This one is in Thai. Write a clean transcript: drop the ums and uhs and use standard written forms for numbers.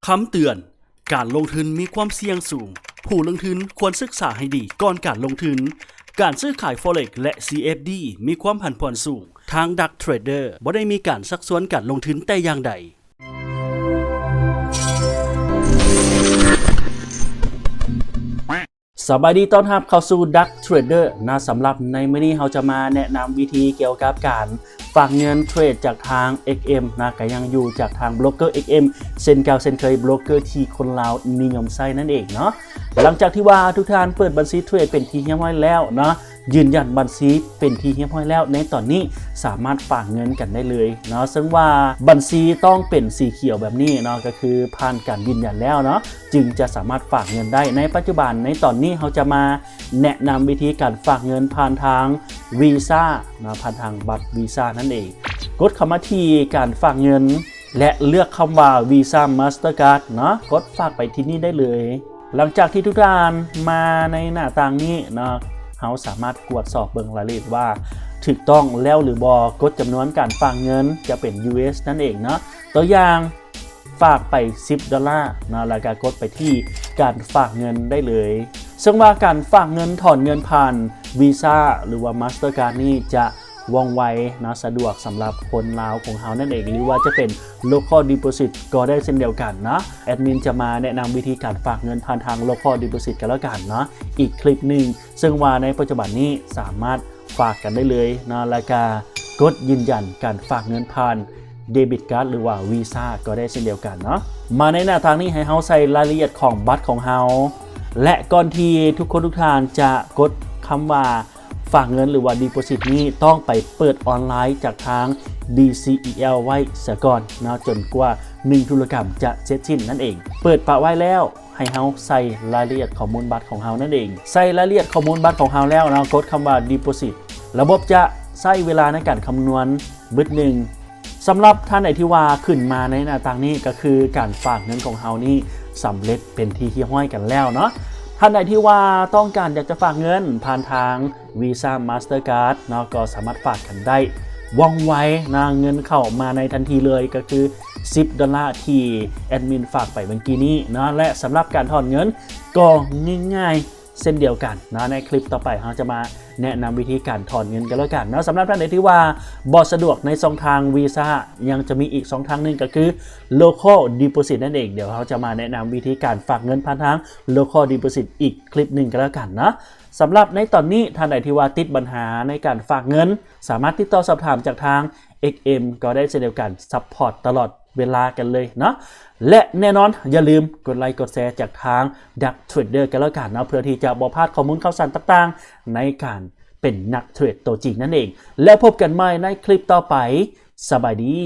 คำเตือนการลงทุนมีความเสี่ยงสูงผู้ลงทุนควรศึกษาให้ดีก่อนการลงทุนการซื้อขาย Forex และ CFD มีความผันผวนสูงทาง Duck Trader บ่ได้มีการซักซ้วนการลงทุนแต่อย่างใดสบายดีต้อนรับเข้าสู่ Duck Trader นะสำหรับในมื้อนี้เราจะมาแนะนำวิธีเกี่ยวกับการฝากเงินเทรดจากทาง XM นะก็ยังอยู่จากทางโบรกเกอร์ XM เช่นเก่าเช่นเคยโบรกเกอร์ที่คนลาวนิยมใช้นั่นเองเนาะหลังจากที่ว่าทุกท่านเปิดบัญชีเทรดเป็นที่เรียบร้อยแล้วเนาะยืนยันบัญชีเป็นที่เรียบร้อยแล้วในตอนนี้สามารถฝากเงินกันได้เลยเนาะซึ่งว่าบัญชีต้องเป็นสีเขียวแบบนี้เนาะก็คือผ่านการยืนยันแล้วเนาะจึงจะสามารถฝากเงินได้ในปัจจุบันในตอนนี้เราจะมาแนะนำวิธีการฝากเงินผ่านทางวีซ่านะผ่านทางบัตรวีซ่านั่นเองกดเข้ามาที่การฝากเงินและเลือกคำว่า Visa Mastercard เนาะกดฝากไปที่นี่ได้เลยหลังจากที่ทุกท่านมาในหน้าต่างนี้เนาะเราสามารถตรวจสอบเบิ่งรายละเอียดว่าถูกต้องแล้วหรือบอกดจำนวนการฝากเงินจะเป็น US นั่นเองเนาะตัวอย่างฝากไป$10นะแล้วก็กดไปที่การฝากเงินได้เลยซึ่งว่าการฝากเงินถอนเงินผ่านวีซ่าหรือว่า Mastercard นี่จะว่องไวนะสะดวกสำหรับคนลาวของเรานั่นเองหรือว่าจะเป็น local deposit ก็ได้เช่นเดียวกันนะแอดมินจะมาแนะนำวิธีการฝากเงินผ่านทาง local deposit กันแล้วกันเนาะอีกคลิปหนึ่งซึ่งว่าในปัจจุบันนี้สามารถฝากกันได้เลยนะแล้วก็กดยืนยันการฝากเงินผ่านเดบิตการ์ดหรือว่าวีซ่าก็ได้เช่นเดียวกันเนาะมาในหน้าทางนี้ให้เราใส่รายละเอียดของบัตรของเราและก่อนที่ทุกคนทุกท่านจะกดคำว่าฝากเงินหรือว่า Deposit นี้ต้องไปเปิดออนไลน์จากทาง DCEL ไว้เสียก่อนนะจนกว่า1ธุรกรรมจะเสร็จสิ้นนั่นเองเปิดปะไว้แล้วให้เราใส่รายละเอียดข้อมูลบัตรของเรานั่นเองใส่รายละเอียดข้อมูลบัตรของเราแล้วนะกดคำว่า Deposit ระบบจะใช้เวลาในการคำนวณบึดหนึ่งสำหรับท่านไหนที่ว่าขึ้นมาในหน้าต่างนี้ก็คือการฝากเงินของเรานี่สำเร็จเป็นที่เรียบร้อยกันแล้วเนาะท่านใดที่ว่าต้องการอยากจะฝากเงินผ่านทาง Visa Mastercard เนาะก็สามารถฝากกันได้ว่องไวนะเงินเข้ามาในทันทีเลยก็คือ$10ที่แอดมินฝากไปเมื่อกี้นี้นะและสำหรับการถอนเงินก็ง่ายๆเช่นเดียวกันนะในคลิปต่อไปเราจะมาแนะนำวิธีการถอนเงินกันแล้วกันนะสำหรับท่านใดที่ว่าบ่สะดวกในช่องทาง Visa ยังจะมีอีกช่องทางนึงก็คือ Local Deposit นั่นเองเดี๋ยวเราจะมาแนะนำวิธีการฝากเงินผ่านทาง Local Deposit อีกคลิปหนึ่งกันแล้วกันนะสำหรับในตอนนี้ท่านใดที่ว่าติดปัญหาในการฝากเงินสามารถติดต่อสอบถามจากทาง XM ก็ได้เช่นเดียวกันซัพพอร์ตตลอดเวลากันเลยเนาะและแน่นอนอย่าลืมกดไลค์กดแชร์จากทาง Duck Trader กันแล้วกันนะเพื่อที่จะบ่พลาดข้อมูลข่าวสารต่างๆในการเป็นนักเทรดตัวจริงนั่นเองแล้วพบกันใหม่ในคลิปต่อไปสบายดี